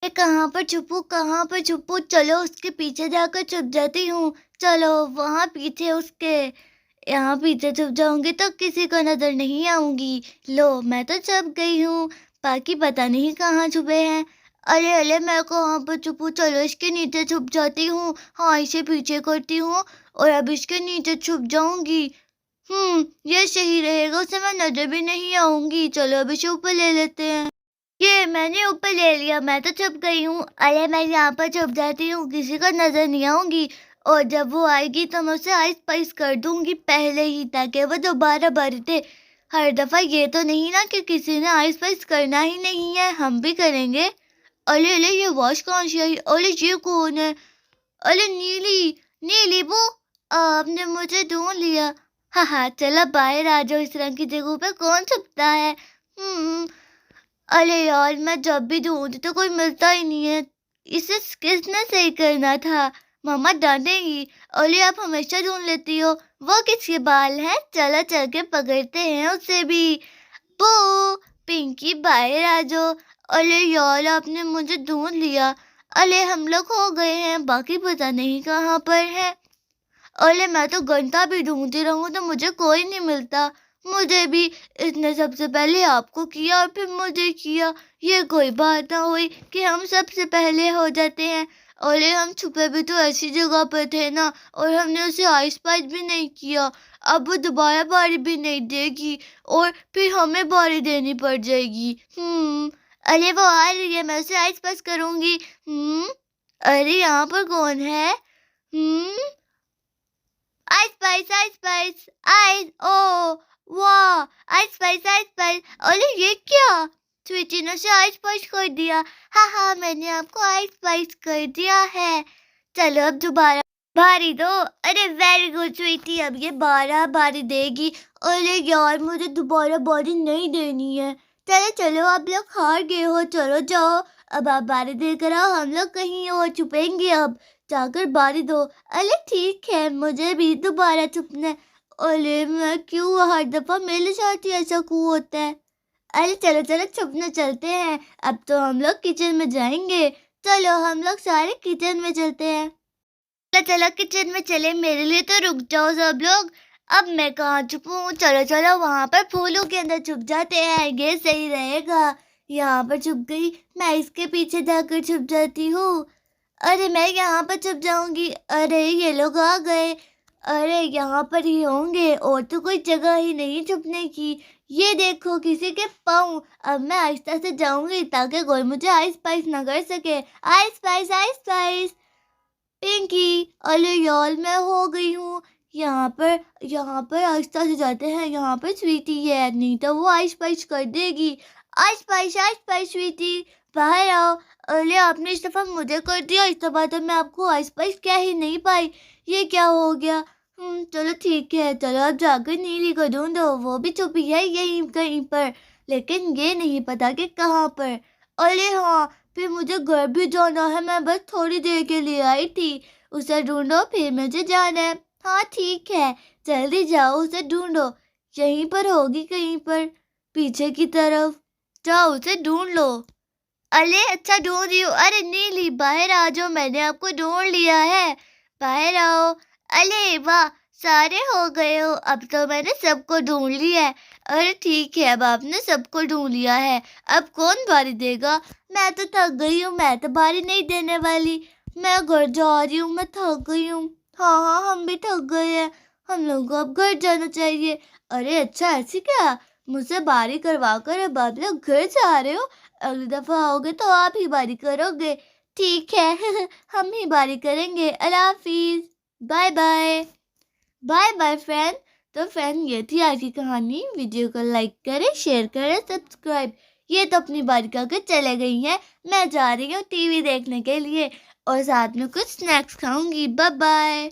मैं कहाँ पर छुपूं? चलो उसके पीछे जाकर छुप जाती हूँ। चलो वहाँ पीछे उसके, यहाँ पीछे छुप जाऊँगी तो किसी को नज़र नहीं आऊँगी। लो मैं तो छुप गई हूँ, बाकी पता नहीं कहाँ छुपे हैं। अरे अरे मैं कहाँ पर छुपूं? चलो इसके नीचे छुप जाती हूँ। हाँ, इसे पीछे करती हूँ और अब इसके नीचे छुप जाऊँगी। ये सही रहेगा, उसे मैं नज़र भी नहीं आऊँगी। चलो अब इसे ऊपर ले लेते हैं। ये मैंने ऊपर ले लिया, मैं तो छुप गई हूँ। अरे मैं यहाँ पर छुप जाती हूँ, किसी को नज़र नहीं आऊँगी और जब वो आएगी तो मैं उसे आइस-पाइस कर दूँगी पहले ही, ताकि वो दोबारा बरते। हर दफ़ा ये तो नहीं ना कि किसी ने आइस-पाइस करना ही नहीं है, हम भी करेंगे। अरे अरे ये आवाज़ कहाँ से आई? अरे ये कौन है? अरे नीली, नीली बू, आपने मुझे ढूँढ लिया। हा हा, चलो बाहर आ जाओ, इस रंग की जगहों पे कौन छुपता है? हुँ। अरे यार मैं जब भी ढूंढती तो कोई मिलता ही नहीं है। इसे किसने सही करना था? मम्मा डांटेंगी। अरे आप हमेशा ढूंढ लेती हो, वो किसके बाल हैं? चलो चल के पकड़ते हैं उसे भी। बू, पिंकी बाहर आ जाओ। अरे यार आपने मुझे ढूंढ लिया। अरे हम लोग खो गए हैं, बाकी पता नहीं कहाँ पर है। अरे मैं तो घंटा भी ढूंढती रहूं तो मुझे कोई नहीं मिलता। मुझे भी, इसने सबसे पहले आपको किया और फिर मुझे किया। ये कोई बात ना हुई कि हम सबसे पहले हो जाते हैं। अरे हम छुपे भी तो ऐसी जगह पर थे ना, और हमने उसे आइस पाइस भी नहीं किया। अब वो दोबारा बारी भी नहीं देगी और फिर हमें बारी देनी पड़ जाएगी। अरे वो आ रही है, मैं उसे आइस पाइस करूंगी। अरे यहाँ पर कौन है? हम्म आइस स्पाइस आइस, ओ वाह, आइस स्पाइस। अरे ये क्या? स्वीटी ने से आइस स्पाइस कर दिया। हाँ हाँ, मैंने आपको आइस स्पाइस कर दिया है। चलो अब दोबारा बारी दो। अरे वेरी गुड स्वीटी, अब ये 12 बारी देगी। अरे यार मुझे दोबारा बारी नहीं देनी है। चलो चलो, आप लोग हार गए हो, चलो जाओ। अब आप बारी देकर आओ, हम लोग कहीं और छुपेंगे। अब जाकर बारी दो। अरे ठीक है, मुझे भी दोबारा छुपना है। अरे मैं क्यों हर दफा मेरे साथ ही ऐसा क्यों होता है? अरे चलो चलो छुपने चलते हैं। अब तो हम लोग किचन में जाएंगे। चलो हम लोग सारे किचन में चलते हैं। चलो चलो किचन में चले, मेरे लिए तो रुक जाओ सब लोग। अब मैं कहाँ छुपूं? चलो चलो वहां पर फूलों के अंदर छुप जाते हैं, ये सही रहेगा। यहाँ पर छुप गई, मैं इसके पीछे जाकर छुप जाती हूँ। अरे मैं यहाँ पर छुप जाऊंगी। अरे ये लोग आ गए। अरे यहाँ पर ही होंगे, और तो कोई जगह ही नहीं छुपने की। ये देखो किसी के पाँव। अब मैं आहिस्ता से जाऊंगी ताकि कोई मुझे आइस पाइस ना कर सके। आइस पाइस आइस पाइस। पिंकी, अरे यार मैं हो गई हूँ। यहाँ पर आहिस्ता से जाते हैं। यहाँ पर स्वीटी है, नहीं तो वो आइस पाइस कर देगी। आइस पाइस स्वीटी, बाहर आओ। अरे आपने इस दफा मुझे कर दिया, इस दफा तो मैं आपको आइस पाइस क्या ही नहीं पाई। ये क्या हो गया? चलो ठीक है, चलो अब जाकर नीली को ढूंढो, वो भी छुपी है यहीं कहीं पर, लेकिन ये नहीं पता कि कहाँ पर। अरे हाँ, फिर मुझे घर भी जाना है, मैं बस थोड़ी देर के लिए आई थी। उसे ढूंढो फिर मुझे जाना है। हाँ ठीक है, जल्दी जाओ उसे ढूंढो। यहीं पर होगी कहीं पर, पीछे की तरफ। जाओ उसे ढूंढ लो। अरे अच्छा ढूंढ रही हूँ। अरे नीली बाहर आ जाओ, मैंने आपको ढूंढ लिया है, बाहर आओ। अरे वाह, सारे हो गए हो, अब तो मैंने सबको ढूंढ लिया है। अरे ठीक है, अब आपने सबको ढूंढ लिया है, अब कौन बारी देगा? मैं तो थक गई हूँ, मैं तो बारी नहीं देने वाली। मैं घर जा रही हूँ, मैं थक गई हूँ। हाँ हाँ, हम भी थक गए हैं, हम लोग को अब घर जाना चाहिए। अरे अच्छा, ऐसी क्या? मुझसे बारी करवा कर अब आप लोग घर जा रहे हो? अगली दफा आओगे तो आप ही बारी करोगे। ठीक है हम ही बारी करेंगे। अल्लाह हाफिज, bye bye. Bye bye friend. तो फ्रेंड ये थी आज की कहानी। वीडियो को लाइक करें, शेयर करें, सब्सक्राइब। ये तो अपनी बारी करके चले गई हैं, मैं जा रही हूँ टीवी देखने के लिए और साथ में कुछ स्नैक्स खाऊंगी। Bye bye.